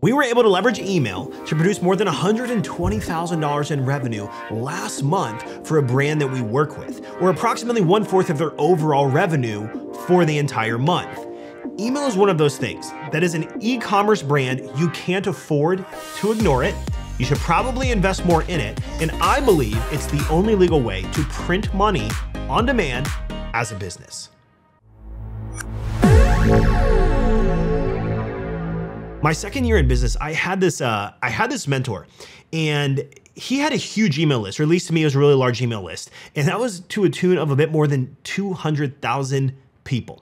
We were able to leverage email to produce more than $120,000 in revenue last month for a brand that we work with, or approximately 1/4 of their overall revenue for the entire month. Email is one of those things that as an e-commerce brand, you can't afford to ignore it. You should probably invest more in it. And I believe it's the only legal way to print money on demand as a business. My second year in business, I had this mentor, and he had a huge email list, or at least to me, it was a really large email list. And that was to a tune of a bit more than 200,000 people.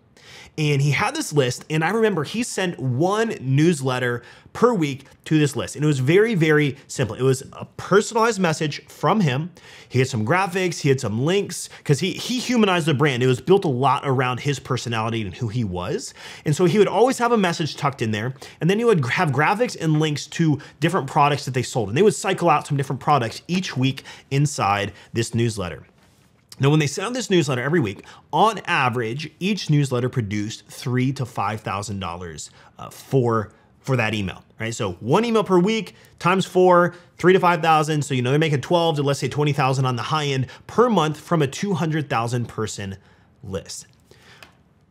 And he had this list, and I remember he sent one newsletter per week to this list. And it was very, very simple. It was a personalized message from him. He had some graphics, he had some links, because he humanized the brand. It was built a lot around his personality and who he was. And so he would always have a message tucked in there, and then he would have graphics and links to different products that they sold. And they would cycle out some different products each week inside this newsletter. Now, when they sent out this newsletter every week, on average, each newsletter produced $3,000 to $5,000 for that email, right? So one email per week times 4, 3 to 5,000. So, they're making 12 to let's say 20,000 on the high end per month from a 200,000 person list.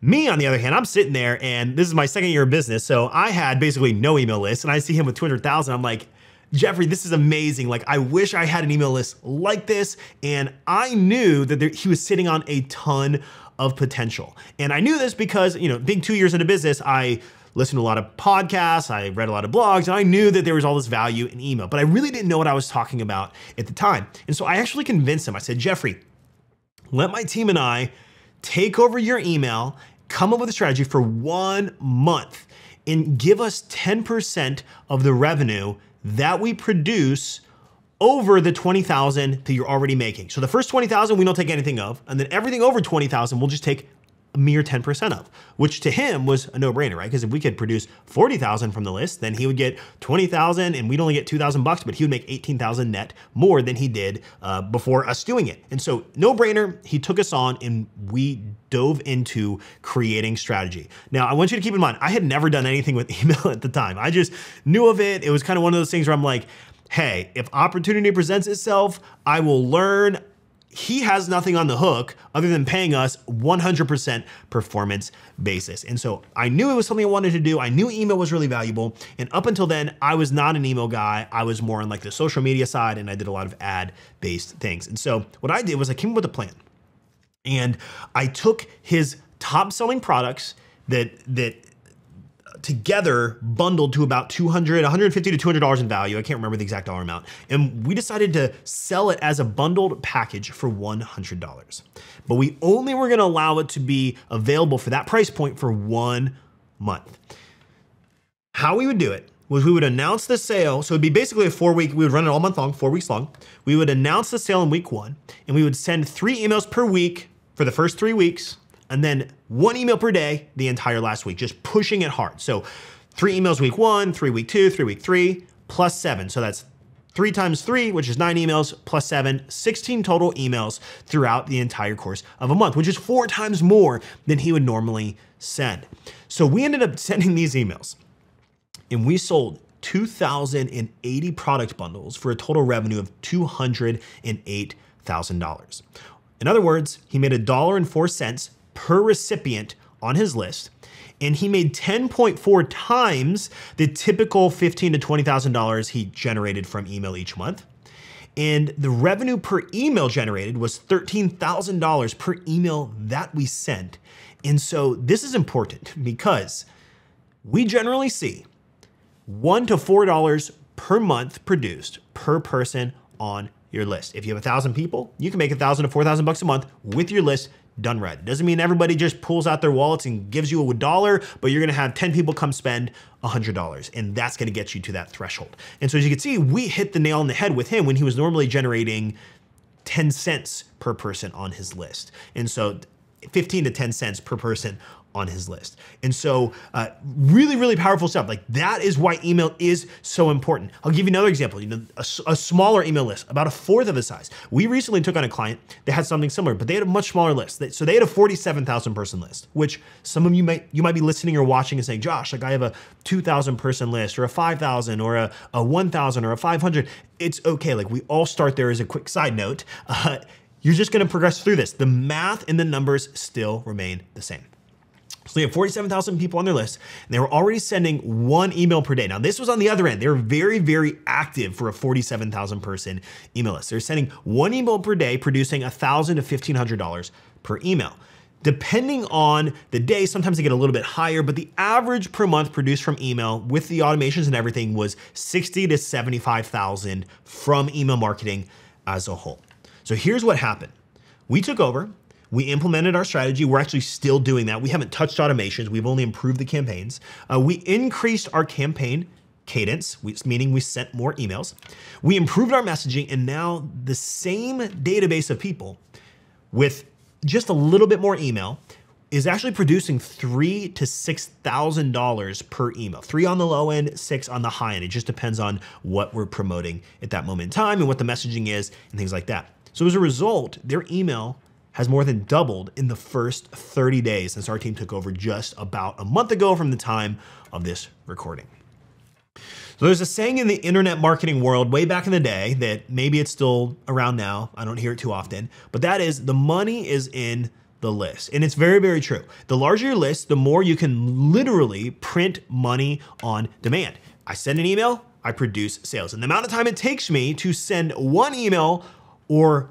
Me, on the other hand, I'm sitting there, and this is my second year of business. So I had basically no email list, and I see him with 200,000. I'm like, Jeffrey, this is amazing. Like, I wish I had an email list like this. And I knew that he was sitting on a ton of potential. And I knew this because, being 2 years into business, I listened to a lot of podcasts, I read a lot of blogs, and I knew that there was all this value in email, but I really didn't know what I was talking about at the time. And so I actually convinced him. I said, Jeffrey, let my team and I take over your email, come up with a strategy for 1 month, and give us 10% of the revenue that we produce over the 20,000 that you're already making. So the first 20,000 we don't take anything of, and then everything over 20,000 we'll just take a mere 10% of, which to him was a no-brainer, right? Because if we could produce 40,000 from the list, then he would get 20,000, and we'd only get $2,000, but he would make 18,000 net more than he did before us doing it. And so no-brainer, he took us on, and we dove into creating strategy. Now, I want you to keep in mind, I had never done anything with email at the time. I just knew of it. It was kind of one of those things where I'm like, hey, if opportunity presents itself, I will learn. He has nothing on the hook other than paying us 100% performance basis. And so I knew it was something I wanted to do. I knew email was really valuable. And up until then, I was not an email guy. I was more on like the social media side, and I did a lot of ad-based things. And so what I did was I came up with a plan. And I took his top selling products that together bundled to about $150 to $200 in value. I can't remember the exact dollar amount. And we decided to sell it as a bundled package for $100. But we only were gonna allow it to be available for that price point for 1 month. How we would do it was we would announce the sale. So it'd be basically a 4-week, we would run it all month long, 4 weeks long. We would announce the sale in week 1, and we would send 3 emails per week for the first 3 weeks, and then 1 email per day the entire last week, just pushing it hard. So 3 emails week 1, 3 week 2, 3 week 3, plus 7. So that's 3 times 3, which is 9 emails, plus 7, 16 total emails throughout the entire course of a month, which is 4 times more than he would normally send. So we ended up sending these emails, and we sold 2,080 product bundles for a total revenue of $208,000. In other words, he made $1.04 per recipient on his list, and he made 10.4 times the typical $15,000 to $20,000 he generated from email each month. And the revenue per email generated was $13,000 per email that we sent. And so this is important because we generally see $1 to $4 per month produced per person on your list. If you have 1,000 people, you can make $1,000 to $4,000 a month with your list done right. It doesn't mean everybody just pulls out their wallets and gives you $1, but you're gonna have 10 people come spend $100, and that's gonna get you to that threshold. And so as you can see, we hit the nail on the head with him when he was normally generating 10 cents per person on his list. And so 15 to 10 cents per person on his list. And so really, really powerful stuff. Like that is why email is so important. I'll give you another example. A smaller email list, about a fourth of the size. We recently took on a client that had something similar, but they had a much smaller list. So they had a 47,000 person list, which some of you might be listening or watching and saying, Josh, like I have a 2,000 person list or a 5,000 or a 1,000 or a 500. It's okay. Like we all start there. As a quick side note. You're just going to progress through this. The math and the numbers still remain the same. So they have 47,000 people on their list, and they were already sending 1 email per day. Now this was on the other end. They were very, very active for a 47,000 person email list. They're sending 1 email per day, producing $1,000 to $1,500 per email. Depending on the day, sometimes they get a little bit higher, but the average per month produced from email with the automations and everything was $60,000 to $75,000 from email marketing as a whole. So here's what happened. We took over. We implemented our strategy. We're actually still doing that. We haven't touched automations. We've only improved the campaigns. We increased our campaign cadence, meaning we sent more emails. We improved our messaging, and now the same database of people with just a little bit more email is actually producing $3,000 to $6,000 per email. 3 on the low end, 6 on the high end. It just depends on what we're promoting at that moment in time and what the messaging is and things like that. So as a result, their email has more than doubled in the first 30 days since our team took over just about a month ago from the time of this recording. So there's a saying in the internet marketing world way back in the day that maybe it's still around now. I don't hear it too often, but that is the money is in the list. And it's very, very true. The larger your list, the more you can literally print money on demand. I send an email, I produce sales. And the amount of time it takes me to send 1 email or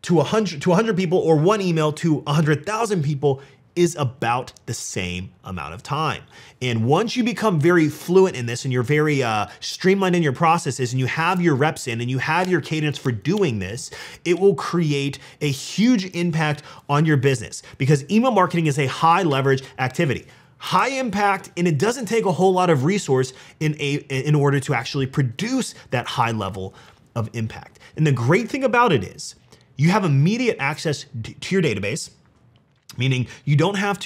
to 100 people or 1 email to 100,000 people is about the same amount of time. And once you become very fluent in this and you're very streamlined in your processes and you have your reps in and you have your cadence for doing this, it will create a huge impact on your business because email marketing is a high leverage activity. High impact, and it doesn't take a whole lot of resource in order to actually produce that high level of impact. And the great thing about it is you have immediate access to your database, meaning you don't have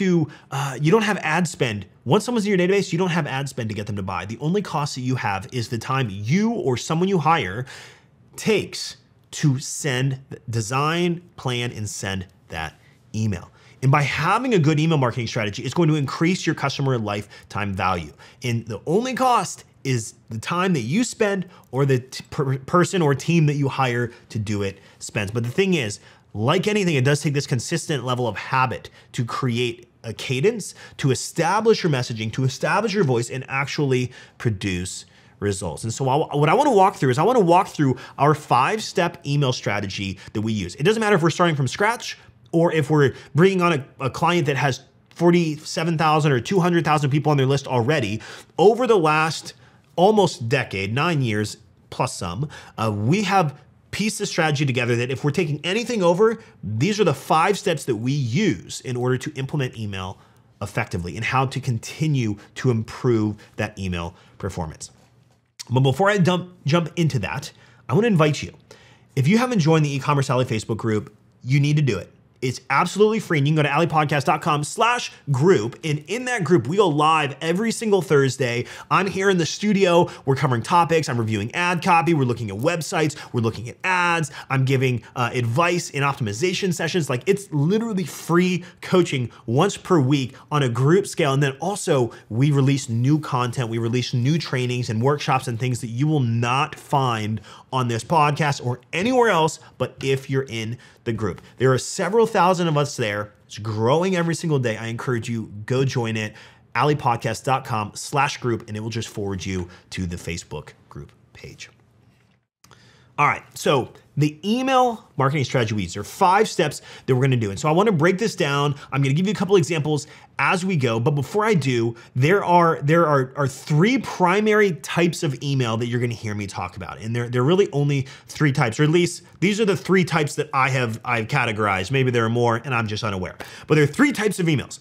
ad spend. Once someone's in your database, you don't have ad spend to get them to buy. The only cost that you have is the time you or someone you hire takes to design, plan, and send that email. And by having a good email marketing strategy, it's going to increase your customer lifetime value. And the only cost is the time that you spend or the person or team that you hire to do it spends. But the thing is, like anything, it does take this consistent level of habit to create a cadence, to establish your messaging, to establish your voice, and actually produce results. And so what I want to walk through is I want to walk through our 5-step email strategy that we use. It doesn't matter if we're starting from scratch or if we're bringing on a client that has 47,000 or 200,000 people on their list already. Over the last almost decade, 9 years plus some, we have pieced the strategy together that if we're taking anything over, these are the 5 steps that we use in order to implement email effectively and how to continue to improve that email performance. But before I jump into that, I want to invite you. If you haven't joined the Ecommerce Alley Facebook group, you need to do it. It's absolutely free, and you can go to alleypodcast.com/group, and in that group, we go live every single Thursday. I'm here in the studio. We're covering topics. I'm reviewing ad copy. We're looking at websites. We're looking at ads. I'm giving advice in optimization sessions. Like, it's literally free coaching once per week on a group scale. And then also, we release new content. We release new trainings and workshops and things that you will not find on this podcast or anywhere else, but if you're in the group. There are several thousand of us there. It's growing every single day. I encourage you, go join it, alleypodcast.com/group, and it will just forward you to the Facebook group page. All right, so the email marketing strategy we use, there are 5 steps that we're gonna do. And so I wanna break this down. I'm gonna give you a couple examples as we go, but before I do, there are 3 primary types of email that you're gonna hear me talk about. And they're really only 3 types, or at least these are the 3 types that I've categorized. Maybe there are more and I'm just unaware, but there are 3 types of emails.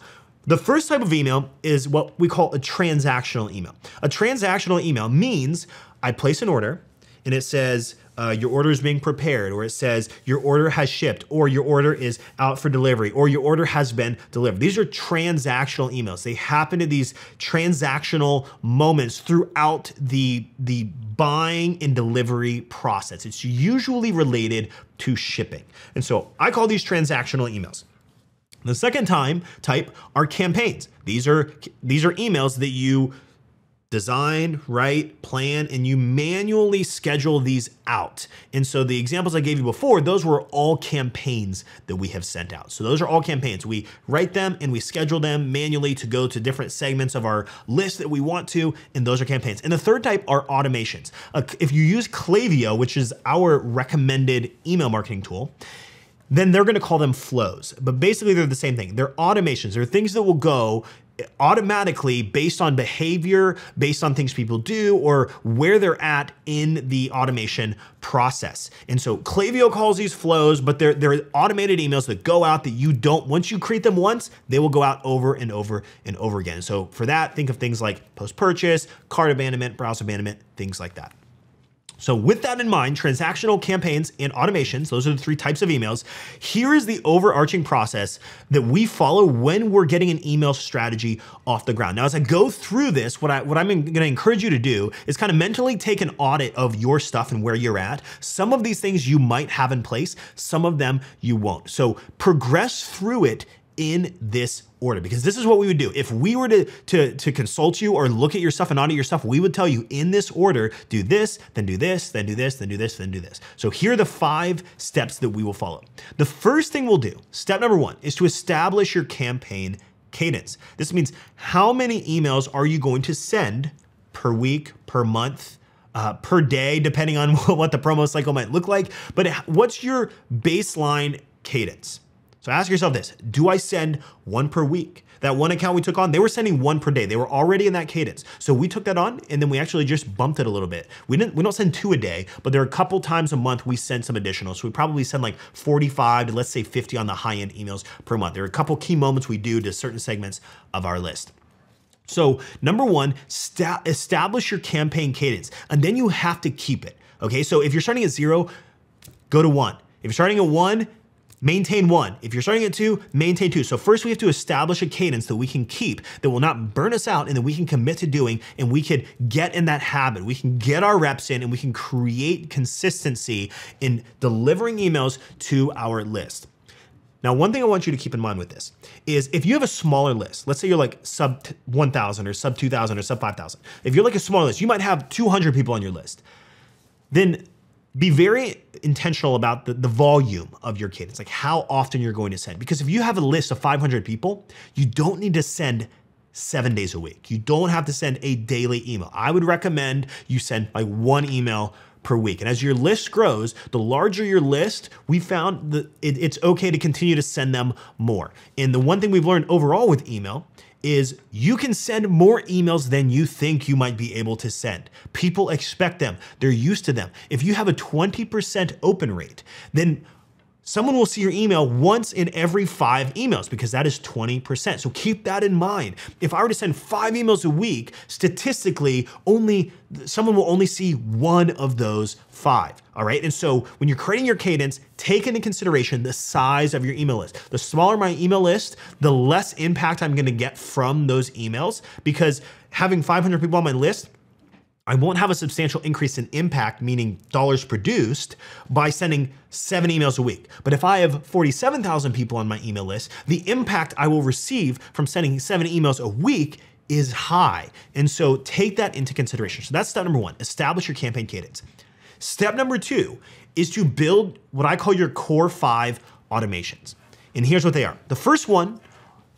The first type of email is what we call a transactional email. A transactional email means I place an order and it says, your order is being prepared, or it says your order has shipped, or your order is out for delivery, or your order has been delivered. These are transactional emails. They happen at these transactional moments throughout the buying and delivery process. It's usually related to shipping. And so I call these transactional emails. The second type are campaigns. These are emails that you design, write, plan, and you manually schedule these out. And so the examples I gave you before, those were all campaigns that we have sent out. So those are all campaigns. We write them and we schedule them manually to go to different segments of our list that we want to, and those are campaigns. And the third type are automations. If you use Klaviyo, which is our recommended email marketing tool, then they're gonna call them flows. But basically they're the same thing. They're automations. They're things that will go automatically based on behavior, based on things people do, or where they're at in the automation process. And so Klaviyo calls these flows, but they're automated emails that go out that you don't, once you create them once, they will go out over and over and over again. So for that, think of things like post-purchase, cart abandonment, browse abandonment, things like that. So with that in mind, transactional campaigns and automations, those are the three types of emails. Here is the overarching process that we follow when we're getting an email strategy off the ground. Now, as I go through this, what I'm gonna encourage you to do is kind of mentally take an audit of your stuff and where you're at. Some of these things you might have in place, some of them you won't. So progress through it in this order, because this is what we would do. If we were to consult you or look at your stuff and audit your stuff, we would tell you in this order, do this, then do this, then do this, then do this, then do this. So here are the 5 steps that we will follow. The first thing we'll do, step number 1, is to establish your campaign cadence. This means how many emails are you going to send per week, per month, per day, depending on what the promo cycle might look like. But what's your baseline cadence? So ask yourself this, do I send 1 per week? That one account we took on, they were sending 1 per day. They were already in that cadence. So we took that on and then we actually just bumped it a little bit. We don't send 2 a day, but there are a couple times a month we send some additional. So we probably send like 45 to let's say 50 on the high end emails per month. There are a couple key moments we do to certain segments of our list. So number 1, establish your campaign cadence, and then you have to keep it. Okay, so if you're starting at 0, go to 1. If you're starting at 1, maintain 1. If you're starting at 2, maintain 2. So first we have to establish a cadence that we can keep, that will not burn us out, and that we can commit to doing, and we could get in that habit. We can get our reps in, and we can create consistency in delivering emails to our list. Now, one thing I want you to keep in mind with this is if you have a smaller list, let's say you're like sub 1,000 or sub 2,000 or sub 5,000. If you're like a smaller list, you might have 200 people on your list. Then be very intentional about the volume of your cadence, like how often you're going to send. Because if you have a list of 500 people, you don't need to send 7 days a week. You don't have to send a daily email. I would recommend you send like 1 email per week. And as your list grows, the larger your list, we found that it's okay to continue to send them more. And the one thing we've learned overall with email is you can send more emails than you think you might be able to send. People expect them. They're used to them. If you have a 20% open rate, then someone will see your email once in every 5 emails, because that is 20%. So keep that in mind. If I were to send 5 emails a week, statistically, someone will only see 1 of those 5, all right? And so when you're creating your cadence, take into consideration the size of your email list. The smaller my email list, the less impact I'm gonna get from those emails, because having 500 people on my list, I won't have a substantial increase in impact, meaning dollars produced, by sending 7 emails a week. But if I have 47,000 people on my email list, the impact I will receive from sending 7 emails a week is high. And so take that into consideration. So that's step number 1, establish your campaign cadence. Step number 2 is to build what I call your core 5 automations. And here's what they are. The first one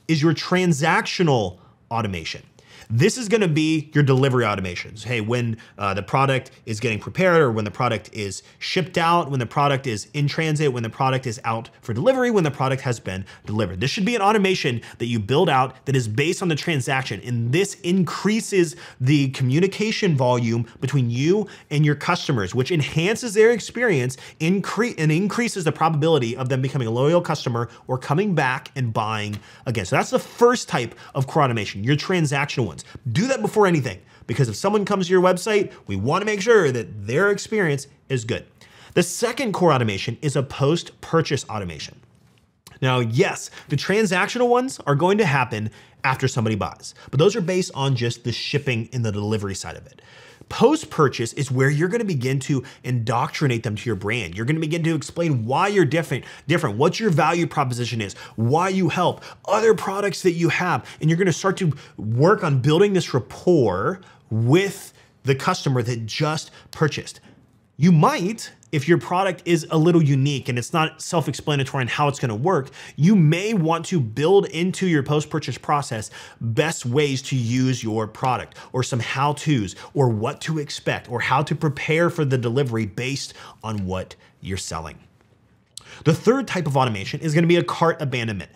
is your transactional automation. This is gonna be your delivery automations. Hey, when the product is getting prepared, or when the product is shipped out, when the product is in transit, when the product is out for delivery, when the product has been delivered. This should be an automation that you build out that is based on the transaction, and this increases the communication volume between you and your customers, which enhances their experience and increases the probability of them becoming a loyal customer or coming back and buying again. So that's the first type of core automation, your transactional one. Do that before anything, because if someone comes to your website, we want to make sure that their experience is good. The second core automation is a post-purchase automation. Now, yes, the transactional ones are going to happen after somebody buys, but those are based on just the shipping and the delivery side of it. Post-purchase is where you're gonna begin to indoctrinate them to your brand. You're gonna begin to explain why you're different, what your value proposition is, why you help, other products that you have, and you're gonna start to work on building this rapport with the customer that just purchased. You might, if your product is a little unique and it's not self-explanatory on how it's gonna work, you may want to build into your post-purchase process best ways to use your product, or some how-tos, or what to expect, or how to prepare for the delivery based on what you're selling. The third type of automation is gonna be a cart abandonment.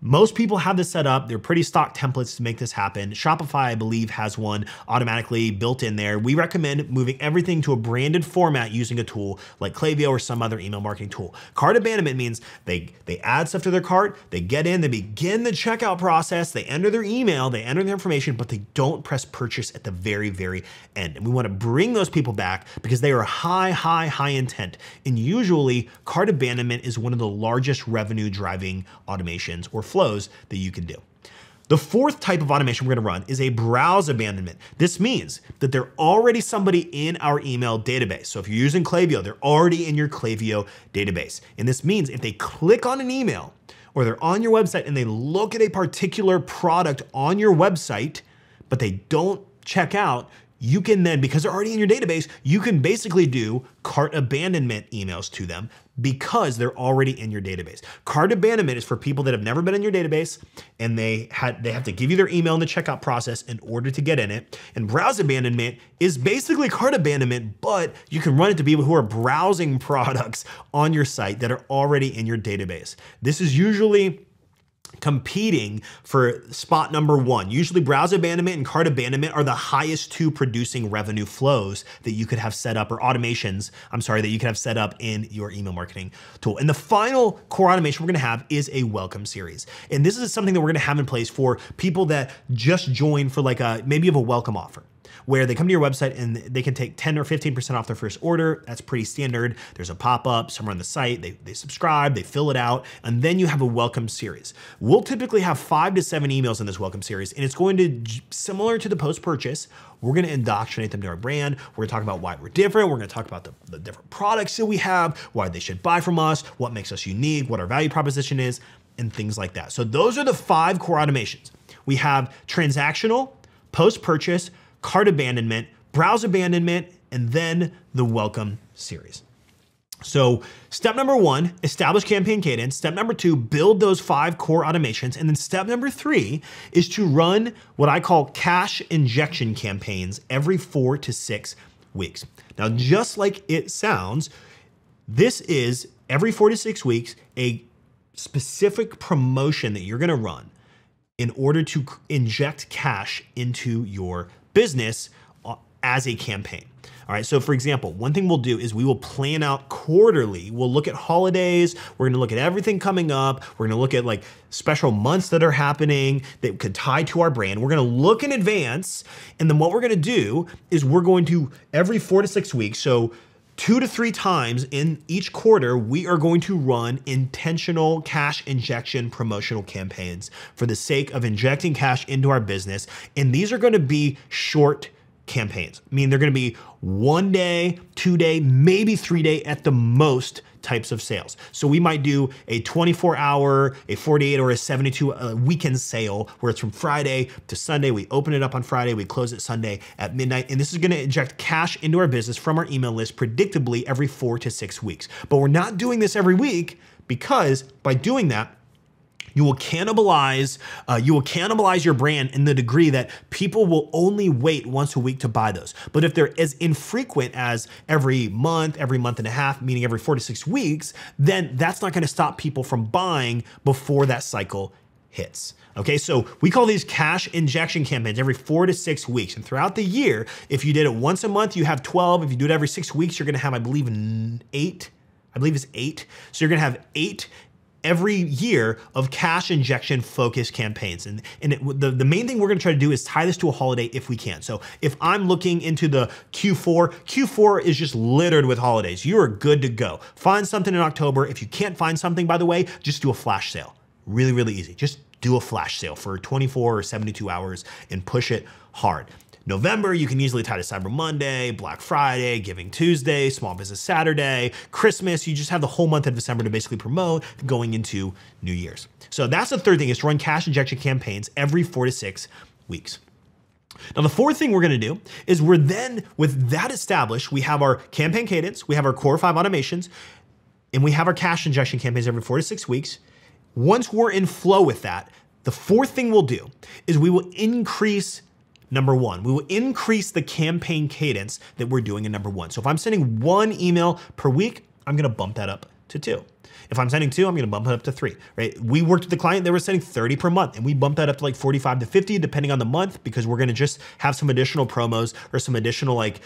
Most people have this set up. They're pretty stock templates to make this happen. Shopify, I believe, has one automatically built in there. We recommend moving everything to a branded format using a tool like Klaviyo or some other email marketing tool. Cart abandonment means they add stuff to their cart, they get in, they begin the checkout process, they enter their email, they enter their information, but they don't press purchase at the very, very end. And we want to bring those people back because they are high intent. And usually cart abandonment is one of the largest revenue driving automations or flows that you can do. The fourth type of automation we're gonna run is a browse abandonment. This means that they're already somebody in our email database. So if you're using Klaviyo, they're already in your Klaviyo database. And this means if they click on an email or they're on your website and they look at a particular product on your website, but they don't check out, you can then, because they're already in your database, you can basically do cart abandonment emails to them because they're already in your database. Cart abandonment is for people that have never been in your database and they have to give you their email in the checkout process in order to get in it. And browse abandonment is basically cart abandonment, but you can run it to people who are browsing products on your site that are already in your database. This is usually competing for spot number one. Usually browse abandonment and cart abandonment are the highest two producing revenue flows that you could have set up, or automations, that you could have set up in your email marketing tool. And the final core automation we're gonna have is a welcome series. And this is something that we're gonna have in place for people that just join for like maybe you have a welcome offer, where they come to your website and they can take 10 or 15% off their first order. That's pretty standard. There's a pop-up somewhere on the site, they subscribe, they fill it out, and then you have a welcome series. We'll typically have 5 to 7 emails in this welcome series, and it's going to, similar to the post-purchase, we're gonna indoctrinate them to our brand. We're gonna talk about why we're different. We're gonna talk about the different products that we have, why they should buy from us, what makes us unique, what our value proposition is, and things like that. So those are the 5 core automations. We have transactional, post-purchase, cart abandonment, browse abandonment, and then the welcome series. So step number 1, establish campaign cadence. Step number 2, build those 5 core automations. And then step number 3 is to run what I call cash injection campaigns every 4 to 6 weeks. Now, just like it sounds, this is every 4 to 6 weeks, a specific promotion that you're gonna run in order to inject cash into your business as a campaign. All right, so for example, one thing we'll do is we will plan out quarterly. We'll look at holidays. We're gonna look at everything coming up. We're gonna look at like special months that are happening that could tie to our brand. We're gonna look in advance, and then what we're gonna do is we're going to, every 4 to 6 weeks, so 2 to 3 times in each quarter, we are going to run intentional cash injection promotional campaigns for the sake of injecting cash into our business. And these are gonna be short campaigns. I mean, they're gonna be 1 day, 2 day, maybe 3 day at the most types of sales. So we might do a 24-hour, a 48 or a 72 weekend sale where it's from Friday to Sunday. We open it up on Friday, we close it Sunday at midnight. And this is gonna inject cash into our business from our email list predictably every 4 to 6 weeks. But we're not doing this every week because by doing that, you will cannibalize your brand in the degree that people will only wait once a week to buy those. But if they're as infrequent as every month and a half, meaning every 4 to 6 weeks, then that's not gonna stop people from buying before that cycle hits. Okay, so we call these cash injection campaigns every 4 to 6 weeks. And throughout the year, if you did it once a month, you have 12. If you do it every 6 weeks, you're gonna have, I believe it's 8. So you're gonna have 8 every year of cash injection focused campaigns. And the main thing we're gonna try to do is tie this to a holiday if we can. So if I'm looking into the Q4 is just littered with holidays. You are good to go. Find something in October. If you can't find something, by the way, just do a flash sale. Really, really easy. Just do a flash sale for 24 or 72 hours and push it hard. November, you can easily tie to Cyber Monday, Black Friday, Giving Tuesday, Small Business Saturday, Christmas. You just have the whole month of December to basically promote going into New Year's. So that's the third thing, is to run cash injection campaigns every 4 to 6 weeks. Now, the fourth thing we're gonna do is we're then, with that established, we have our campaign cadence, we have our core 5 automations, and we have our cash injection campaigns every 4 to 6 weeks. Once we're in flow with that, the fourth thing we'll do is we will increase number one. We will increase the campaign cadence that we're doing in number one. So if I'm sending 1 email per week, I'm gonna bump that up to 2. If I'm sending 2, I'm gonna bump it up to 3, right? We worked with the client, they were sending 30 per month, and we bumped that up to like 45 to 50, depending on the month, because we're gonna just have some additional promos or some additional like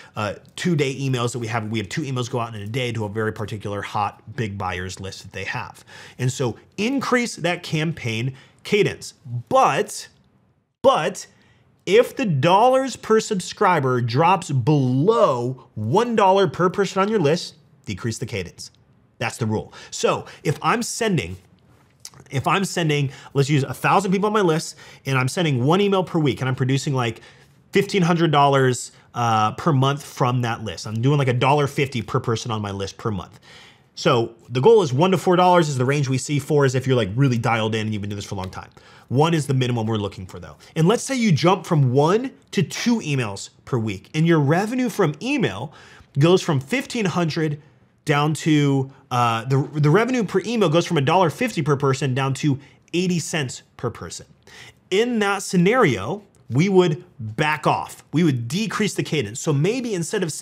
2-day emails that we have. We have 2 emails go out in a day to a very particular hot big buyers list that they have. And so increase that campaign cadence. But if the dollars per subscriber drops below $1 per person on your list, decrease the cadence. That's the rule. So if I'm sending, let's use 1,000 people on my list, and I'm sending 1 email per week, and I'm producing like $1,500 per month from that list. I'm doing like $1.50 per person on my list per month. So the goal is $1 to $4 is the range we see. 4 is if you're like really dialed in and you've been doing this for a long time. 1 is the minimum we're looking for though. And let's say you jump from 1 to 2 emails per week, and your revenue from email goes from $1,500 down to, the revenue per email goes from $1.50 per person down to 80 cents per person. In that scenario, we would back off. We would decrease the cadence. So maybe instead of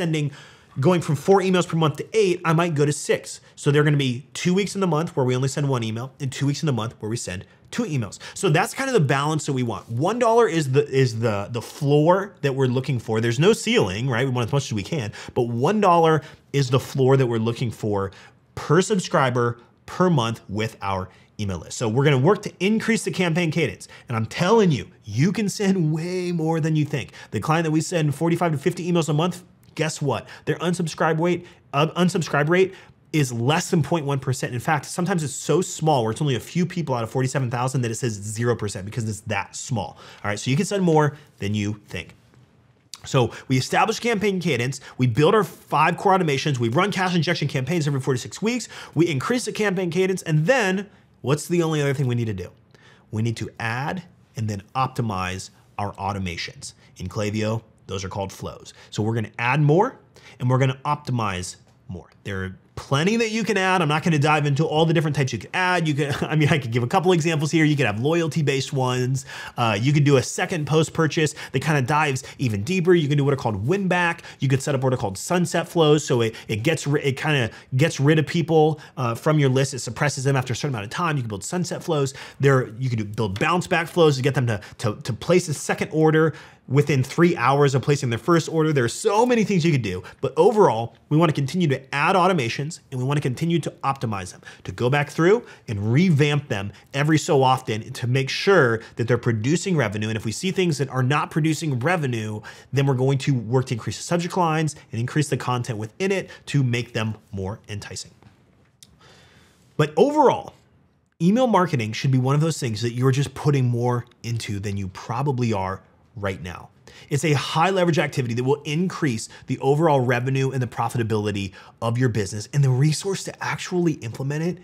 going from 4 emails per month to 8, I might go to 6. So there are gonna be 2 weeks in the month where we only send 1 email, and 2 weeks in the month where we send 2 emails. So that's kind of the balance that we want. $1 is the floor that we're looking for. There's no ceiling, right? We want as much as we can, but $1 is the floor that we're looking for per subscriber per month with our email list. So we're gonna work to increase the campaign cadence. And I'm telling you, you can send way more than you think. The client that we send 45 to 50 emails a month, guess what? Their unsubscribe rate is less than 0.1%. In fact, sometimes it's so small where it's only a few people out of 47,000 that it says 0% because it's that small. All right, so you can send more than you think. So we establish campaign cadence, we build our 5 core automations, we run cash injection campaigns every 4 to 6 weeks, we increase the campaign cadence, and then what's the only other thing we need to do? We need to add and then optimize our automations. In Klaviyo, those are called flows. So we're gonna add more and we're gonna optimize more. There are plenty that you can add. I'm not gonna dive into all the different types you can add. I could give a couple examples here. You could have loyalty-based ones. You could do a second post-purchase that kind of dives even deeper. You can do what are called win-back. You could set up what are called sunset flows. So it kind of gets rid of people from your list. It suppresses them after a certain amount of time. You can build sunset flows. You could build bounce-back flows to get them to place a second order within 3 hours of placing their first order. There are so many things you could do, but overall, we wanna continue to add automations and we wanna continue to optimize them, to go back through and revamp them every so often to make sure that they're producing revenue. And if we see things that are not producing revenue, then we're going to work to increase the subject lines and increase the content within it to make them more enticing. But overall, email marketing should be one of those things that you're just putting more into than you probably are right now. It's a high leverage activity that will increase the overall revenue and the profitability of your business, and the resource to actually implement it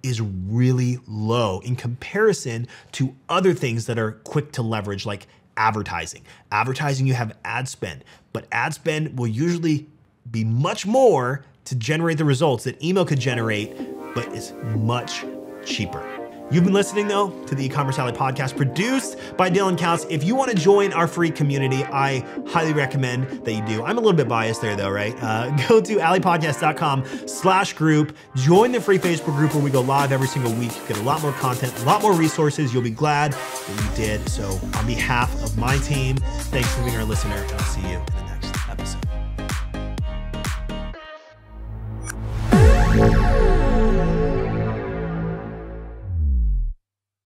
is really low in comparison to other things that are quick to leverage, like advertising. Advertising, you have ad spend, but ad spend will usually be much more to generate the results that email could generate, but it's much cheaper. You've been listening though to the Ecommerce Alley podcast produced by Dylan Counts. If you want to join our free community, I highly recommend that you do. I'm a little bit biased there though, right? Go to alleypodcast.com/group, join the free Facebook group where we go live every single week. You get a lot more content, a lot more resources. You'll be glad that you did. So on behalf of my team, thanks for being our listener, and I'll see you in the next